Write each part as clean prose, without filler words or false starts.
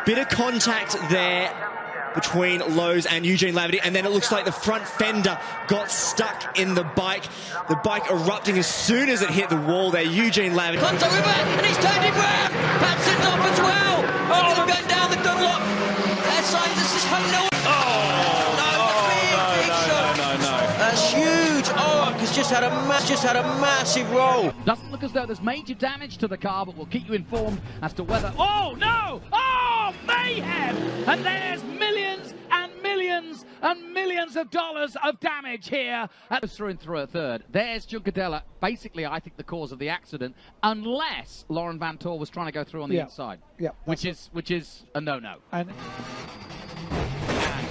Bit of contact there between Lowe's and Eugene Laverty, and then it looks like the front fender got stuck in the bike. The bike erupting as soon as it hit the wall there. Eugene Laverty. Contact with it, and he's turned him round. Patson's off as well. Oh, they're going down the Dunlop. Their signs, this is home no. That's huge. Oh, has just had a massive roll. Doesn't look as though there's major damage to the car, but we'll keep you informed as to whether. Oh no! Oh, mayhem! And there's millions and millions and millions of dollars of damage here. Through a third. There's Juncadella, basically, I think, the cause of the accident, unless Lauren Van Tor was trying to go through on the inside. Yeah. Which is a no-no. And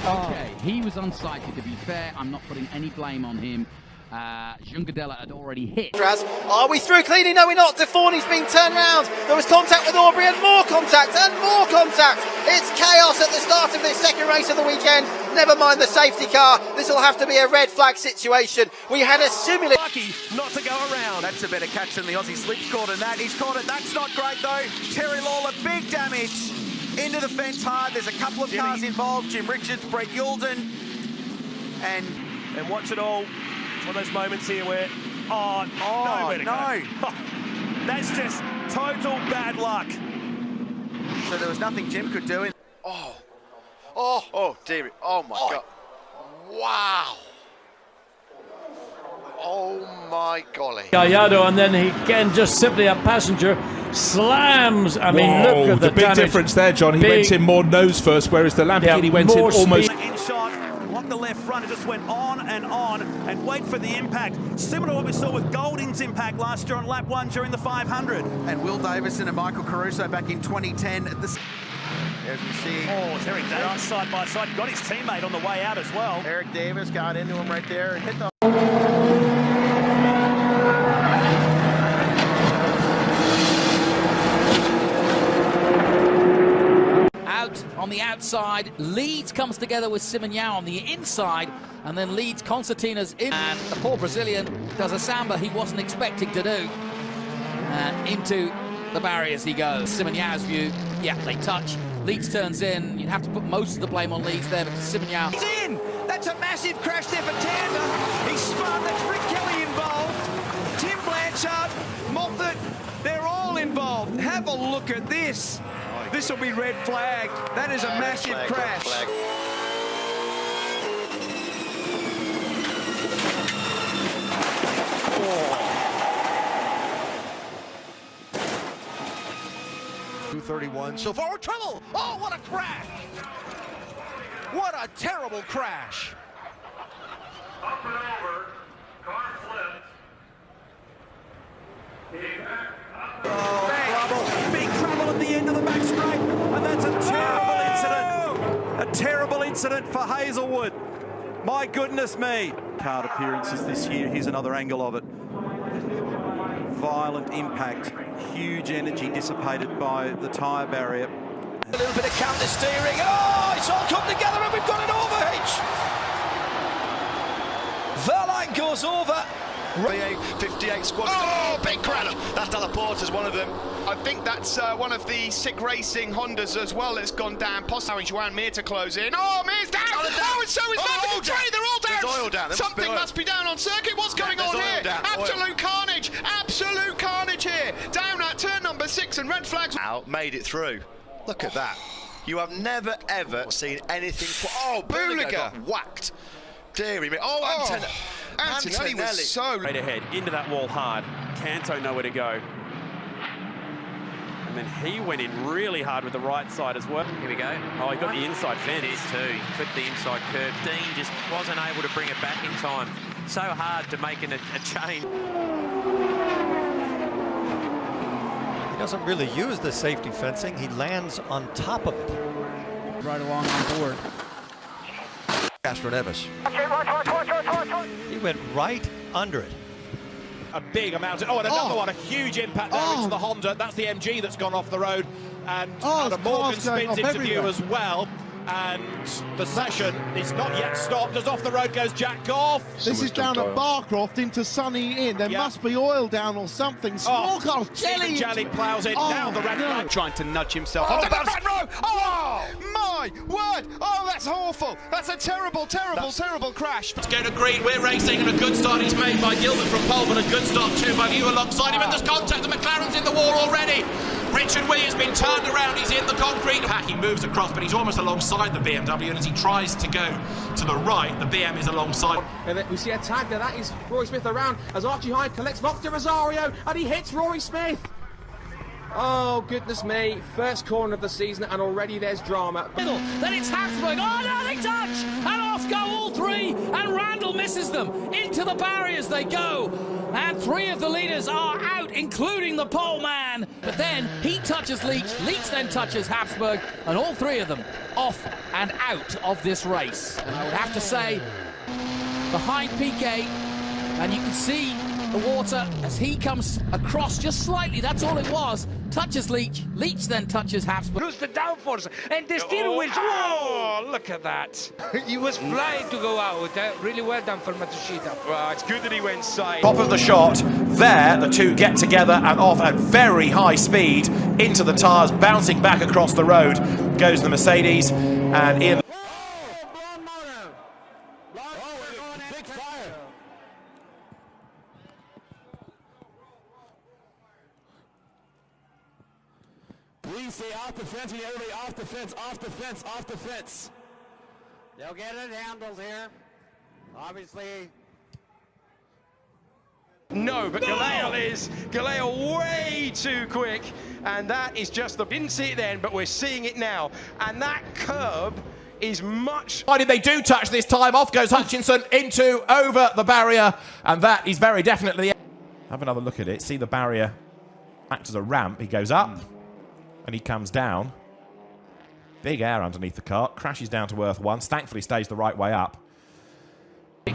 okay, he was unsighted, to be fair. I'm not putting any blame on him. Juncadella had already hit. Are we through cleanly? No, we're not. Deforney's being turned round. There was contact with Aubrey and more contact and more contact. It's chaos at the start of this second race of the weekend. Never mind the safety car. This will have to be a red flag situation. We had a similar... Lucky not to go around. That's a better catch than the Aussie Slips caught in that. He's caught it. That's not great though. Terry Lawler, big damage. Into the fence hard. There's a couple of cars involved. Jim Richards, Brett Youlden. And watch it all. One of those moments here where, nowhere to go. That's just total bad luck. So there was nothing Jim could do. Dear. Oh my God. Wow. Oh my golly. Gallardo, and then he again just simply a passenger slams. I mean, look at the big damage. difference there, John. He went in more nose first, whereas the Lamborghini went in almost. Shot, locked the left front, it just went on, and wait for the impact. Similar to what we saw with Golding's impact last year on lap 1 during the 500. And Will Davison and Michael Caruso back in 2010. As we see, it's Eric Davis side by side. Got his teammate on the way out as well. Eric Davis got into him right there and hit the... On the outside, Leeds comes together with Simon-Yao on the inside, and then Leeds concertinas in, and the poor Brazilian does a samba he wasn't expecting to do, and into the barriers he goes. Simon-Yao's view, yeah, they touch. Leeds turns in. You'd have to put most of the blame on Leeds there, but Simon-Yao. He's in! That's a massive crash there for Tander. He's spun. That's Rick Kelly involved. Tim Blanchard, Moffat, they're all involved. Have a look at this. This will be red flag. That is a massive crash. .231 so far. Trouble! Oh, what a crash! What a terrible crash! Up and over. Car flipped. Big trouble at the end of the back straight, and that's a terrible incident. A terrible incident for Hazelwood. My goodness me. Card appearances this year. Here's another angle of it. Violent impact. Huge energy dissipated by the tyre barrier. A little bit of counter steering. Oh, it's all come together and we've got an overhitch. Verline goes over. 58 squad. Oh, big crowd. That's Delaporta's one of them. I think that's one of the Sick Racing Hondas as well that's gone down. Allowing Joan Mir to close in. Oh, Mir's down. Oh, and so is Lamborghini. They're all down. There's oil down. Something must be down on circuit. What's going on here? Absolute carnage. Absolute carnage here. Down at turn number 6 and red flags. Out, made it through. Look at that. You have never ever seen anything. Oh, Booliger got whacked. Deary me. Oh, Antonelli was so right ahead into that wall hard. Canto nowhere to go. And then he went in really hard with the right side as well. Here we go. Oh, he got the inside fence. It is too. He clipped the inside curb. Dean just wasn't able to bring it back in time. So hard to make a change. He doesn't really use the safety fencing. He lands on top of it. right along on board. Castro Neves. He went right under it. A big amount of, and another one, a huge impact there into the Honda. That's the MG that's gone off the road. And Adam Morgan spins into view as well. And the session is not yet stopped as off the road goes Jack Goff. This is down at Barcroft into Sunny Inn. There must be oil down or something. Small cars, Jelly ploughs in. Now the red flag. Trying to nudge himself. Oh, the front row! Oh! That's awful. That's a terrible crash. Let's go to green. We're racing, and a good start is made by Gilbert from pole, but a good start too by you alongside him. And there's contact. The McLaren's in the wall already. Richard Wee has been turned around. He's in the concrete. He moves across, but he's almost alongside the BMW. And as he tries to go to the right, the BM is alongside. And then we see a tag there. That is Rory Smith around as Archie Hyde collects Mock to Rosario, and he hits Rory Smith. Oh, goodness me. First corner of the season, and already there's drama. Then it's Habsburg. Oh, no, they touch! And off go all three, and Randall misses them. Into the barriers they go. And three of the leaders are out, including the pole man. But then he touches Leach. Leach then touches Habsburg, and all three of them off and out of this race. And I would have to say, behind Piquet, and you can see the water as he comes across just slightly, that's all it was, touches Leach, Leach then touches Habsburg. Lose the downforce, and the steering wheels, whoa, look at that. He was flying to go out, really well done for Matsushita. Well, it's good that he went side. Top of the shot, there, the two get together and off at very high speed into the tyres, bouncing back across the road, goes the Mercedes, and in. Please stay off the fence, we need everybody off the fence, off the fence, off the fence. They'll get it handled here. Obviously. No, but Galeo way too quick, and that is just didn't see it then, but we're seeing it now. And that curb is much. Why did they do touch this time? Off goes Hutchinson over the barrier, and that is very definitely. Have another look at it, see the barrier act as a ramp, he goes up. And he comes down. Big air underneath the car. Crashes down to earth once. Thankfully stays the right way up.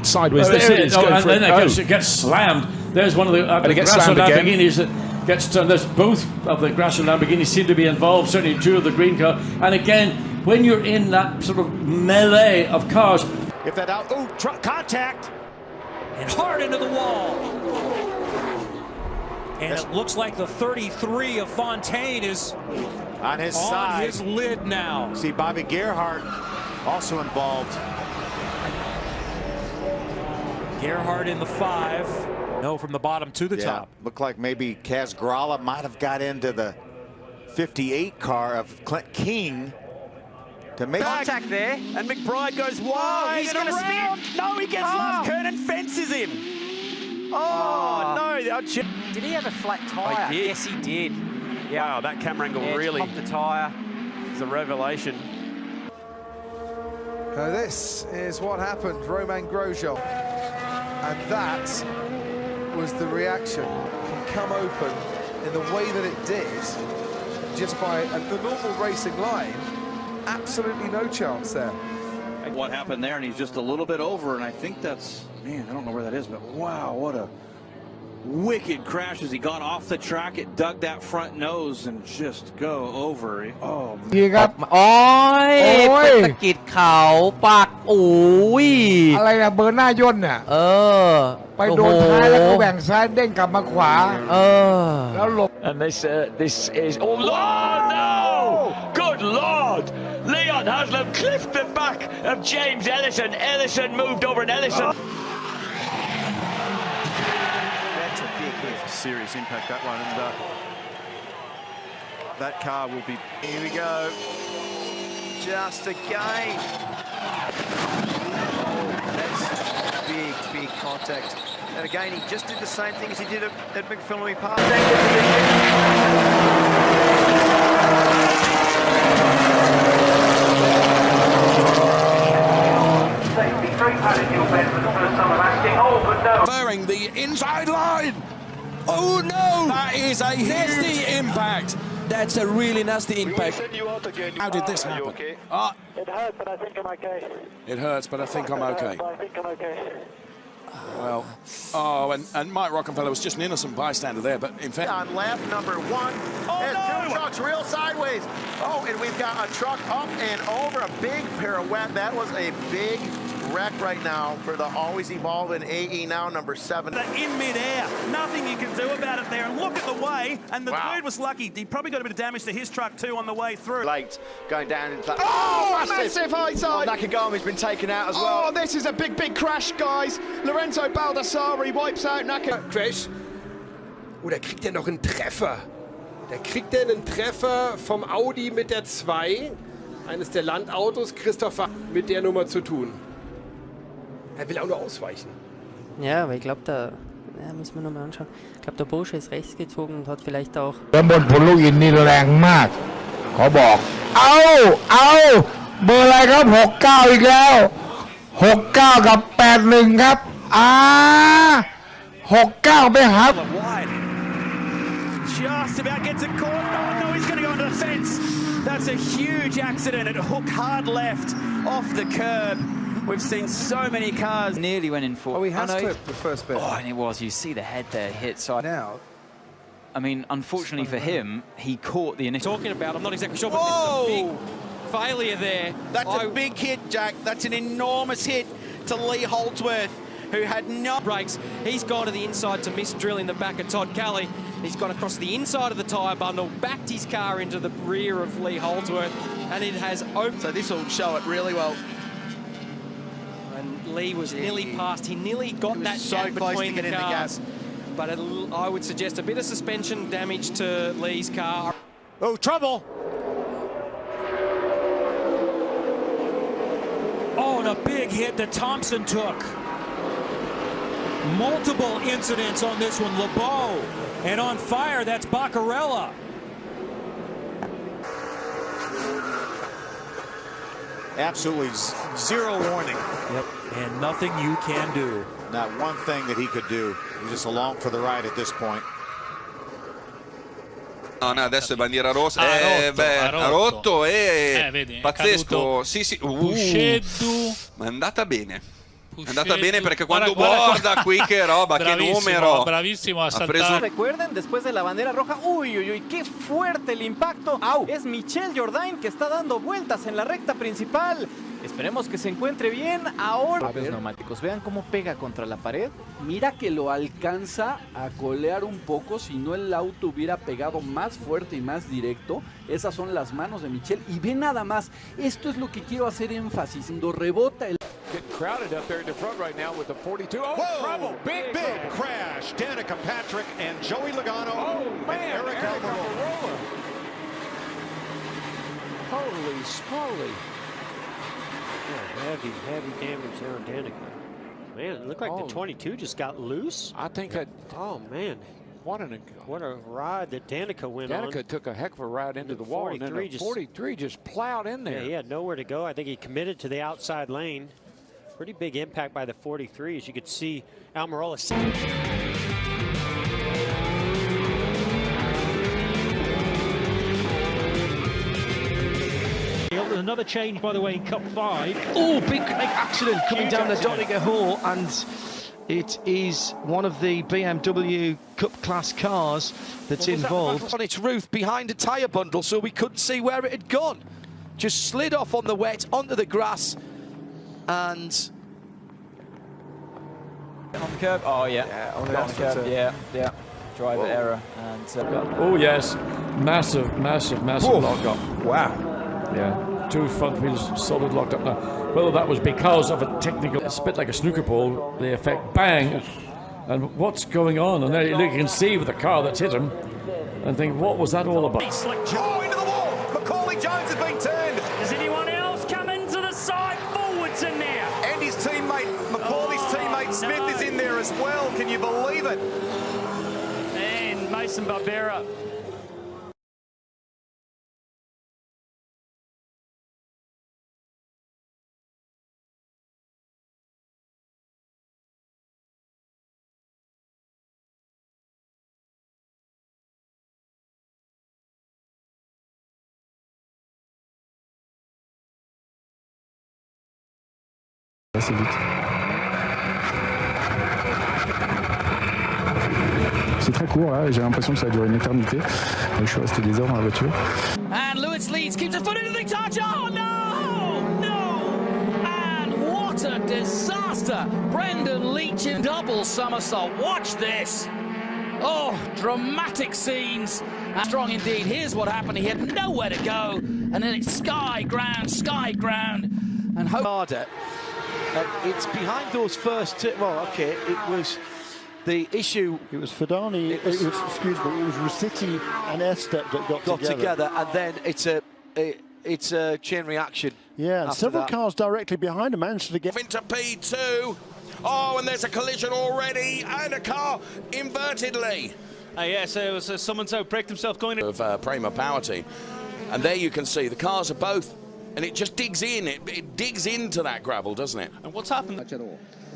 Sideways. There it is. And then it gets slammed. There's one of the Grasso Lamborghinis that gets turned. There's both of the Grasso Lamborghinis seem to be involved. Certainly two of the green car. And again, when you're in that sort of melee of cars. If that out. Oh, contact. And hard into the wall. And it looks like the 33 of Fontaine is on his side. On his lid now. See Bobby Gerhardt also involved. Gerhardt in the 5. No, from the bottom to the top. Looked like maybe Kaz Gralla might have got into the 58 car of Clint King to make contact there. And McBride goes wide. He's going to spin. No, he gets left. Kernan fences him. Oh, no. Did he have a flat tyre? Yes, he did. Yeah, wow, that camera angle really popped the tyre. It's a revelation. This is what happened, Romain Grosjean. And that was the reaction. Can come open in the way that it did, just by the normal racing line. Absolutely no chance there. What happened there, and he's just a little bit over, and I think that's, man, I don't know where that is, but wow, what a wicked crash as he got off the track. It dug that front nose and just go over. Oh, พี่ครับโอ้ยสะกิดเข่าปักอุ้ยอะไรนะเบอร์หน้าย่นน่ะไปโดนท้ายแล้วก็แบ่งซ้ายเด้งกลับมาขวาแล้วหลบ And this is oh no good lord Leon Haslam clipped the back of James Ellison moved over and Ellison that's a big hit, serious impact that one, and that car will be here we go just again. That's big contact. And again, he just did the same thing as he did at McPhillamy Park. Firing the inside line. Oh no! That is a nasty impact. That's a really nasty impact. How did this happen? Okay? It hurts, but I think I'm okay. It hurts, but I think I'm okay. I think I'm okay. Well, and Mike Rockefeller was just an innocent bystander there, but in fact... On lap number 1, and two trucks real sideways. Oh, and we've got a truck up and over, a big pirouette. That was a big wreck right now for the always evolving AE now, number 7. In mid-air, nothing you can do about it there. And look at the way, and the dude was lucky. He probably got a bit of damage to his truck too on the way through. Late, going down into that. Oh, massive high side. Oh, Nakagami's been taken out as well. Oh, this is a big crash, guys. Lorenzo Baldassari wipes out Nakagami. Crash. Oder kriegt er noch einen Treffer? Da kriegt er einen Treffer vom Audi mit der 2. Eines der Landautos, Christopher, mit der Nummer zu tun. Er will auch nur ausweichen. Ja, aber ich glaube, da müssen wir nochmal anschauen. Ich glaube, der Bursche ist rechts gezogen und hat vielleicht auch... บนพลูอินนี่แรงมากเขาบอกเอาเบอร์อะไรครับ69อีกแล้ว69กับ81ครับ69ไปหา Just about gets it caught. Oh no, he's going to go into the fence. That's a huge accident. It hooked hard left off the curb. We've seen so many cars. Nearly went in for. Oh, he has clipped the first bit. Oh, and it was. You see the head there hit. So now, I mean, unfortunately for him, he caught the initial. Talking about, I'm not exactly sure, but this is a big failure there. That's a big hit, Jack. That's an enormous hit to Lee Holdsworth, who had no brakes. He's gone to the inside to miss drilling the back of Todd Kelly. He's gone across the inside of the tyre bundle, backed his car into the rear of Lee Holdsworth, and it has opened. So this will show it really well. And Lee was nearly past. He nearly got that gap between the cars. But I would suggest a bit of suspension damage to Lee's car. Oh, trouble! Oh, and a big hit that Thompson took. Multiple incidents on this one. LeBeau. And on fire, that's Baccarella. Absolutely zero warning. Yep, and nothing you can do. Not one thing that he could do. He's just along for the ride at this point. No, adesso è bandiera rossa. Ha rotto e pazzesco. Sì. Ma è andata bene. È andata bene perché quando guarda qui che roba, che numero. Bravísimo a saltar. Recuerden, después de la bandera roja, uy, qué fuerte el impacto. Es Michel Jourdain que está dando vueltas en la recta principal. Esperemos que se encuentre bien ahora. Los neumáticos, vean cómo pega contra la pared. Mira que lo alcanza a colear un poco, si no el auto hubiera pegado más fuerte y más directo. Esas son las manos de Michel. Y ve nada más, esto es lo que quiero hacer énfasis. Cuando rebota el... Getting crowded up there in the front right now with the 42. Oh, trouble! Big crash. Danica Patrick and Joey Logano and Eric Almirola. Holy smoly! Yeah, heavy damage there on Danica. Man, it looked like the 22 just got loose. I think that. Oh man, what a ride that Danica went on. Danica took a heck of a ride into the wall, and then the 43 just plowed in there. Yeah, he had nowhere to go. I think he committed to the outside lane. Pretty big impact by the 43, as you could see Almirola. Another change, by the way, in Cup 5. Oh, big accident coming down the Donegal Hall, and it is one of the BMW Cup class cars that's involved. On its roof behind a tyre bundle, so we couldn't see where it had gone. Just slid off on the wet onto the grass, and on the curb. Oh yeah, on the curb. Yeah. Driver error and. Oh yes, massive lock-up. Wow. Yeah, two front wheels solid locked up now. Whether that was because of a technical, it's a bit like a snooker ball, the effect, bang, and what's going on? And there you can see with the car that's hit him and think, what was that all about? Oh, into the wall. Macaulay Jones has been turned. Does anyone else come into the side? Forwards in there. And his teammate, Macaulay's teammate Smith is in there as well. Can you believe it? And Mason Barbera. Assez vite. C'est très court, hein, j'ai l'impression que ça a duré une éternité. Je suis resté des heures dans la voiture. And Lewis Leeds keeps a foot into the touch. Oh no! And what a disaster! after. Brendan Leach in double somersault. Watch this. Oh, dramatic scenes. Strong indeed. Here's what happened. He had nowhere to go. And then it's sky ground. And harder. It's behind those first two. Well, okay, it was the issue. It was Fadani, it was Rossetti and Estep that got together. And then it's a chain reaction. Yeah, and several cars directly behind him managed to get into P2. Oh, and there's a collision already, and a car invertedly. Yes, it was someone's outbraked himself going in. Of Prima Power Team. And there you can see the cars are both, and it just digs in. It digs into that gravel, doesn't it? And what's happened?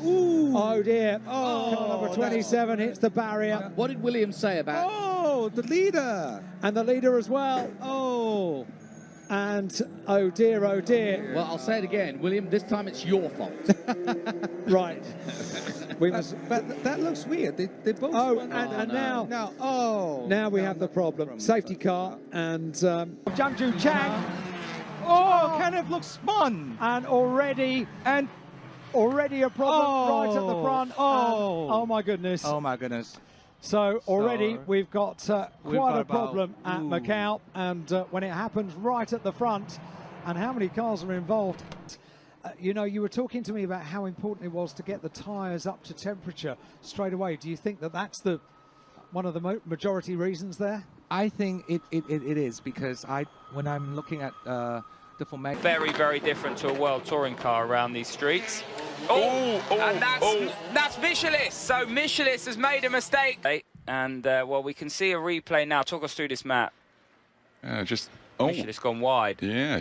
Ooh. Oh dear. Oh, car number 27 hits the barrier. What did Williams say about? Oh, the leader. And the leader as well. Oh. And oh dear, oh dear. Well, I'll say it again, William, this time it's your fault. Right. We must... but that looks weird. They both. Oh, and now. Now we have the problem. Safety car and Jiangju Chang. Oh, Kenneth looks spun. And already a problem right at the front. Oh my goodness. Oh my goodness. So already we've got quite a problem at Macau, and when it happens right at the front, and how many cars are involved. You know, you were talking to me about how important it was to get the tyres up to temperature straight away. Do you think that that's one of the majority reasons there? I think it is, because when I'm looking at the formation, very, very different to a World Touring car around these streets. And that's Michelis. So Michelis has made a mistake. And well, we can see a replay now. Talk us through this, Matt. Michelis gone wide. Yeah,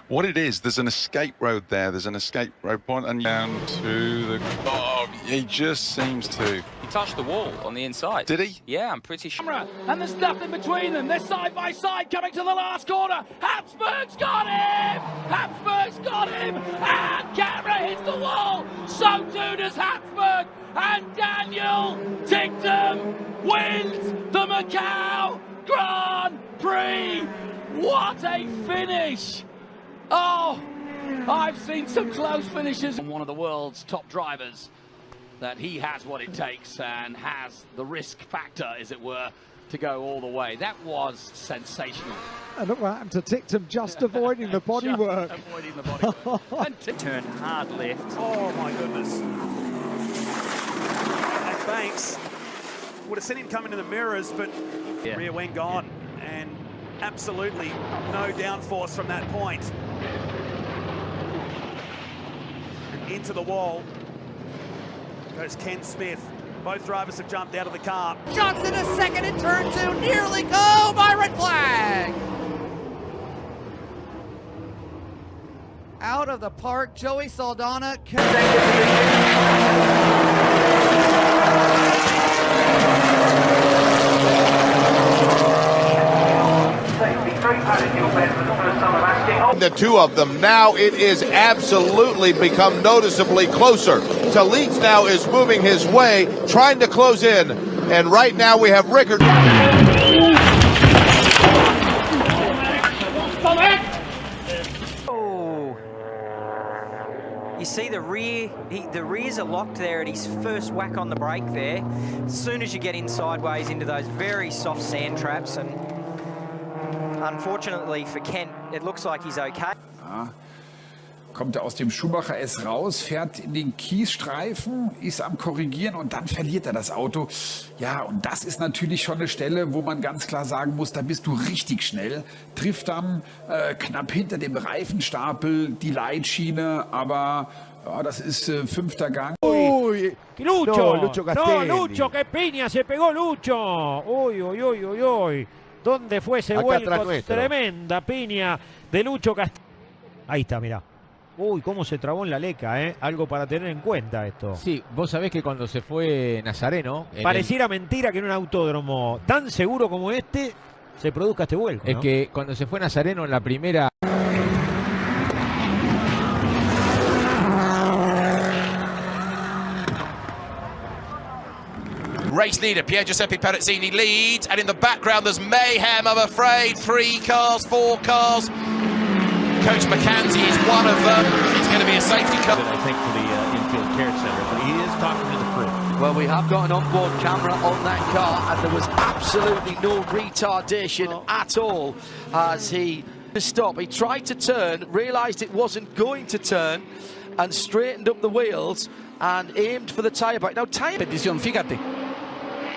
what it is, there's an escape road there. There's an escape road point, and down to the. Oh, he just seems to. He touched the wall on the inside. Did he? Yeah, I'm pretty sure. And there's nothing between them. They're side by side coming to the last corner. Habsburg's got him! Habsburg's got him! And camera hits the wall. So too does Habsburg. And Daniel Ticktum wins the Macau Grand Prix. What a finish! Oh, I've seen some close finishes. One of the world's top drivers, that he has what it takes and has the risk factor, as it were, to go all the way. That was sensational. And look what happened to Ticktum, just avoiding the bodywork. Avoiding the bodywork. And turn hard left. Oh my goodness. And Banks would have seen him come into the mirrors, but rear wing gone. And absolutely no downforce from that point. And into the wall goes Ken Smith. Both drivers have jumped out of the car. Johnson is second in turn two, nearly go by red flag. Out of the park, Joey Saldana. The two of them, now it is absolutely become noticeably closer. So Leeds now is moving his way, trying to close in. And right now we have Rickard. Oh, you see the rears are locked there at his first whack on the brake there. As soon as you get in sideways into those very soft sand traps, and unfortunately for Kent, it looks like he's okay. Ja, kommt er aus dem Schumacher S raus, fährt in den Kiesstreifen, ist am Korrigieren und dann verliert er das Auto. Ja, und das ist natürlich schon eine Stelle, wo man ganz klar sagen muss, da bist du richtig schnell. Trifft dann knapp hinter dem Reifenstapel die Leitschiene, aber ja, das ist fünfter Gang. Uy, Lucho, no, Lucho Castelli. No, Lucho, que piña, se pegó Lucho. Uy, uy, uy, uy, uy. ¿Dónde fue ese vuelco? Tremenda piña de Lucho Castelli. Ahí está, mirá. Uy, cómo se trabó en la leca, ¿eh? Algo para tener en cuenta esto. Sí, vos sabés que cuando se fue Nazareno... Pareciera mentira que en un autódromo tan seguro como este se produzca este vuelco, ¿no? Es que cuando se fue Nazareno en la primera... Race leader Pier Giuseppe Perezzini leads, and in the background there's mayhem, I'm afraid. 3 cars, 4 cars Coach McKenzie is one of them. It's going to be a safety car. I think for the infield care center, but he is talking to the crew. Well, we have got an onboard camera on that car, and there was absolutely no retardation at all as he stopped. He tried to turn, realised it wasn't going to turn, and straightened up the wheels and aimed for the tyre back. Now, tyre... Petición, fíjate.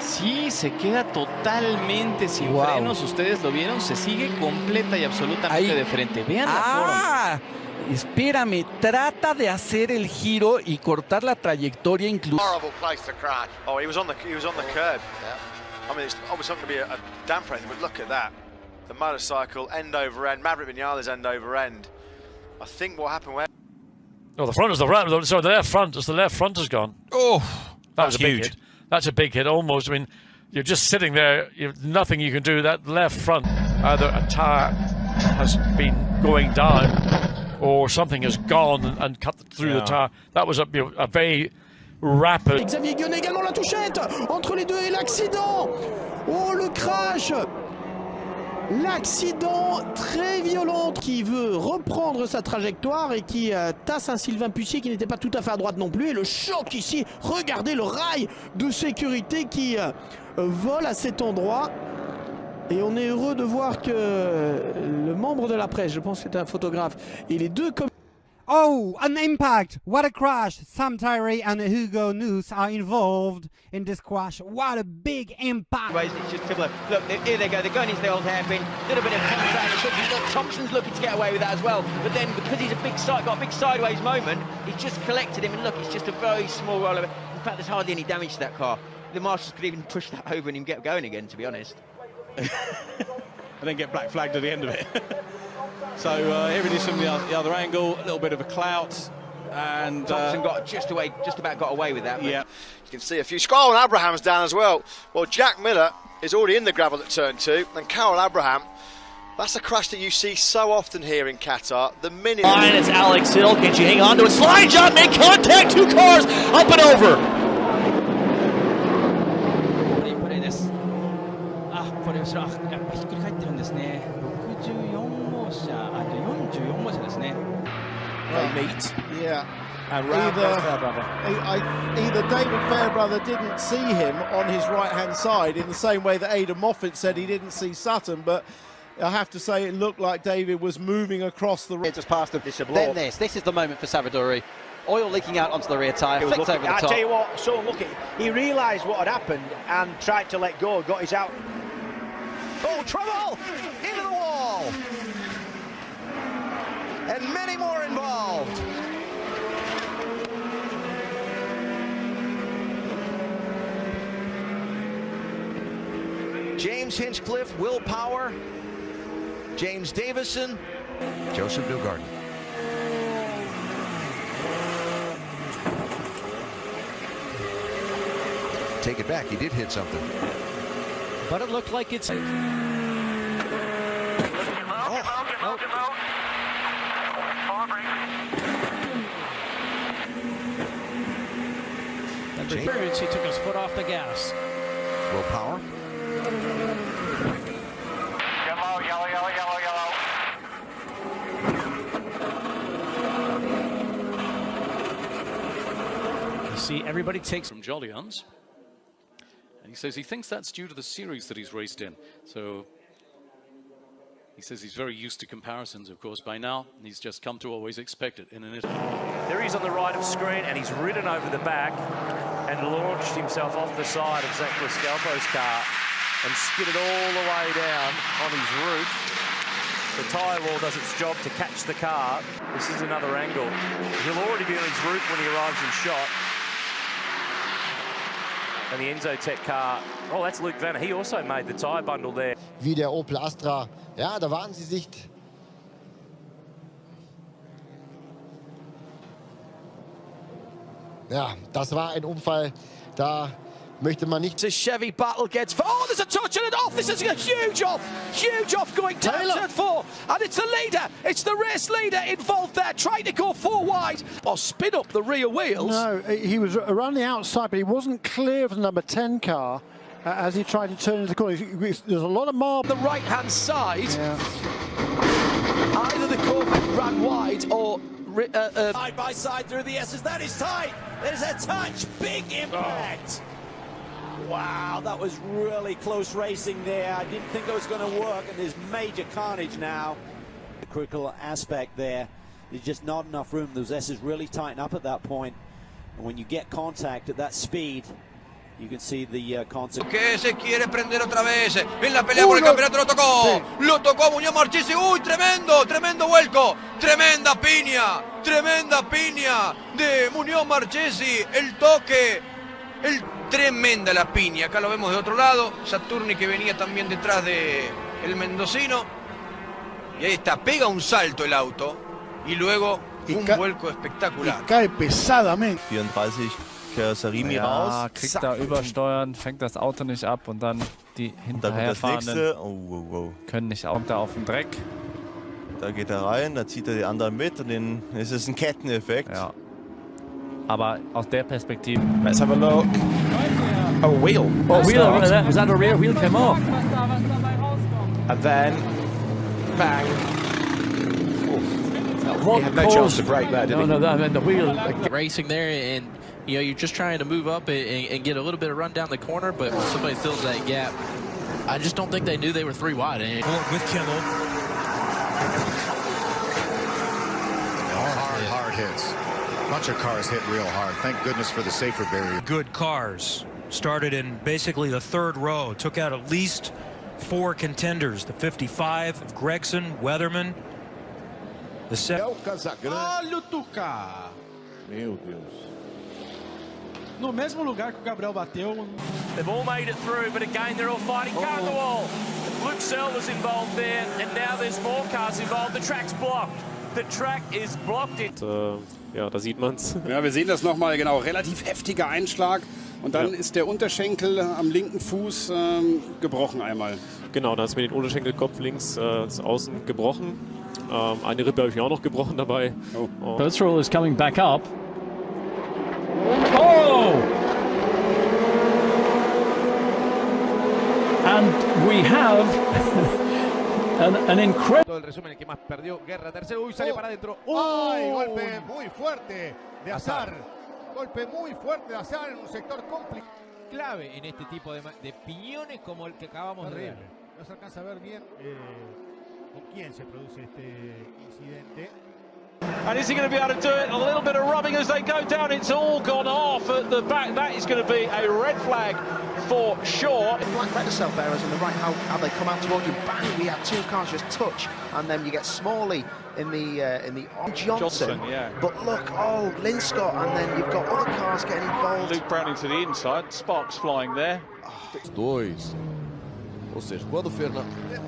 Sí, se queda totalmente sin frenos. Ustedes lo vieron, se sigue completa y absolutamente de frente. Vean la forma. Espérame, trata de hacer el giro y cortar la trayectoria incluso. Horrible place to crash. Oh, he was on the curb. Yeah. I mean, it's obviously not going to be a damper anything, but look at that. The motorcycle end over end, Maverick Vinales end over end. I think what happened where. Oh, the front is the right. Sorry, the left front. The left front has gone. Oh, that's a big hit. That's a big hit, almost. I mean, you're just sitting there. You've nothing you can do. That left front, either a tyre has been going down, or something has gone and cut through the tyre. That was a very rapid. Xavier Guionnet également la touchette entre les deux et l'accident. Oh, le crash. L'accident très violent qui veut reprendre sa trajectoire et qui tasse un Sylvain Puissier qui n'était pas tout à fait à droite non plus. Et le choc ici, regardez le rail de sécurité qui vole à cet endroit. Et on est heureux de voir que le membre de la presse, je pense que c'est un photographe, et les deux... Oh, an impact! What a crash! Sam Tyree and Hugo Noose are involved in this crash. What a big impact! It's just similar. Look, here they go. They're going into the old hairpin. A little bit of contact. Look, Thompson's looking to get away with that as well. But then, because he's got a big sideways moment, he's just collected him. And look, it's just a very small roll of it. In fact, there's hardly any damage to that car. The marshals could even push that over and him get going again, to be honest. And then get black flagged at the end of it. So here it is from the other angle, a little bit of a clout, and Thompson got just about got away with that. Yeah, you can see a few. Oh, and Abraham's down as well. Well, Jack Miller is already in the gravel at turn 2, and Carol Abraham. That's a crash that you see so often here in Qatar. The minute. And it's Alex Hill. Can she hang on to it? Slide job, make contact. 2 cars up and over. これ後ろやっぱひっくり返ってるんですね。64号車、あと44号車ですね。They meet. Yeah. And either David Fairbrother didn't see him on his right-hand side in the same way that Aidan Moffat said he didn't see Sutton, but I have to say it looked like David was moving across the road. Just past him. Then this is the moment for Savadori. Oil leaking out onto the rear tyre, flicked over the top. I tell you what, so look, he realised what had happened and tried to let go, got his out. Oh, trouble! Into the wall! And many more involved. James Hinchcliffe, Will Power, James Davison, Joseph Newgarden. Take it back, he did hit something. But it looked like it's... Experience, he took his foot off the gas. Will Power. You see, everybody takes from Jollians. And he says he thinks that's due to the series that he's raced in. So he says he's very used to comparisons, of course, by now. And he's just come to always expect it in an Italy. There he is on the right of screen, and he's ridden over the back and launched himself off the side of Zach Scalpo's car and skidded all the way down on his roof. The tyre wall does its job to catch the car. This is another angle. He'll already be on his roof when he arrives in shot. And the Enzo Tech car, oh, that's Luke Vanner. He also made the tyre bundle there. Wie der Opel Astra. Ja, da waren sie sich. Ja, das war ein Unfall. Da möchte man nicht. The Chevy battle gets. Oh, there's a touch and an off. This is a huge off going down turn 4. And it's the leader. It's the race leader involved there, trying to go 4 wide or spin up the rear wheels. No, he was around the outside, but he wasn't clear of the number 10 car as he tried to turn into the corner. There's a lot of marble. The right-hand side. Yeah. Either the Corvette ran Side by side through the S's. That is tight. There's a touch. Big impact. Wow, that was really close racing there. I didn't think it was going to work, and there's major carnage now. The critical aspect there. There's just not enough room. Those S's really tighten up at that point. And when you get contact at that speed, you can see the consequence. Que se quiere prender otra vez en la pelea por el campeonato, lo tocó. Sí. Lo tocó Muñoz Marchesi. Uy, tremendo, tremendo vuelco. Tremenda piña de Muñoz Marchesi. El toque, tremenda la piña. Acá lo vemos de otro lado. Saturni que venía también detrás de el mendocino. Y ahí está, pega un salto el auto. Y luego un vuelco espectacular. Cae pesadamente. 34 Karosserie raus. Kriegt da übersteuern, fängt das Auto nicht ab und dann die hinterherfahrenden können nicht auch. Kommt er auf den Dreck. Da geht er rein, da zieht er die anderen mit und dann ist es ein Ketteneffekt. Ja. Aber aus der Perspektive. Let's have a look. Oh, wheel. Oh, wheel. Was that a rear wheel came off? And then bang. He had no chance to brake there, did he? No, I mean the wheel. Racing there, and you know, you're just trying to move up and get a little bit of run down the corner, but when somebody fills that gap, I just don't think they knew they were 3 wide. With Kimmel. Hard hits. A bunch of cars hit real hard. Thank goodness for the safer barrier. Good cars. Started in basically the 3rd row. Took out at least 4 contenders. The 55 of Gregson, Weatherman. The 7. Olha o Tuca. Meu Deus. No mesmo lugar que o Gabriel bateu. They've all made it through, but again they're all fighting. Count the wall. Luke Searle was involved there, and now there's more cars involved. The track's blocked. The track is blocked. Ja, da sieht man's. Ja, wir sehen das nochmal, genau. Relativ heftiger Einschlag. Und dann ist der Unterschenkel am linken Fuß gebrochen einmal. Genau, da ist mir den Unterschenkelkopf links außen gebrochen. Eine Rippe habe ich mir auch noch gebrochen dabei. Petrol is coming back up. Oh! And we have an incredible. Todo el resumen, el que más perdió, Guerra tercero, uy, sale para adentro. ¡Ay! Golpe muy fuerte de Azar. Golpe muy fuerte de Azar en un sector complicado. Clave en este tipo de piñones como el que acabamos de ver. No se alcanza a ver bien con quién se produce este incidente. And is he going to be able to do it? A little bit of rubbing as they go down. It's all gone off at the back. That is going to be a red flag for sure. Black letter cell bearers on the right, how they come out towards you. Bang! We have 2 cars just touch, and then you get Smalley in the Johnson. Yeah. But look, oh, Linscott, and then you've got other cars getting involved. Luke Browning to the inside. Sparks flying there. 2. Ou seja, quando o Fernando...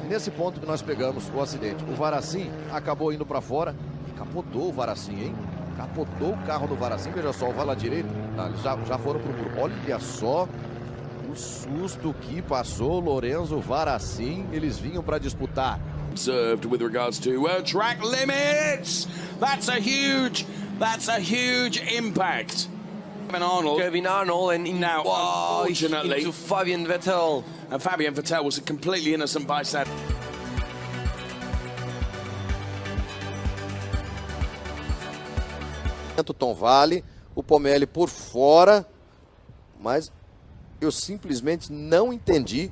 Nesse ponto que nós pegamos o acidente, o Varacim acabou indo para fora e capotou o Varacim, hein? Capotou o carro do Varacim, veja só, o vai lá direito, eles já foram pro muro. Olha só o susto que passou Lorenzo Varacim, eles vinham para disputar. Observed with regards to track limits. That's a huge impact. Kevin Arnold and now, unfortunately, into Fabian Vettel. And Fabian Vettel was a completely innocent bystander. Tom Vale, o Pomelli por fora, mas eu simplesmente não entendi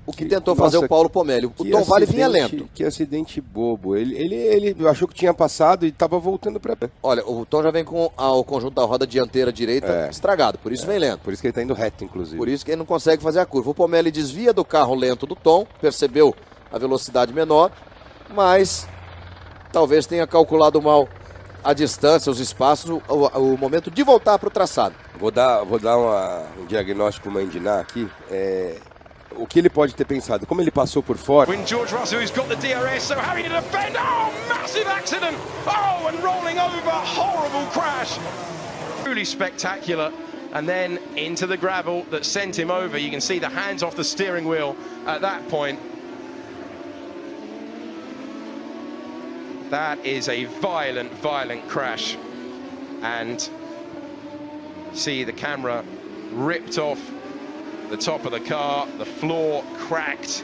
o que tentou fazer o Paulo Pomelli. O Tom Vale vinha lento. Que acidente bobo. Ele achou que tinha passado e estava voltando para pé. Olha, o Tom já vem com o conjunto da roda dianteira direita estragado, por isso vem lento. Por isso que ele está indo reto, inclusive. Por isso que ele não consegue fazer a curva. O Pomelli desvia do carro lento do Tom, percebeu a velocidade menor, mas talvez tenha calculado mal a distância, os espaços, o momento de voltar para o traçado. Vou dar um diagnóstico Mandiná aqui. O que ele pode ter pensado, como ele passou por fora. When George Russell, who's got the DRS, so having to defend. Oh, massive accident! Oh, and rolling over, horrible crash. Truly spectacular. And then into the gravel that sent him over. You can see the hands off the steering wheel at that point. That is a violent crash. And see the camera ripped off the top of the car, the floor cracked.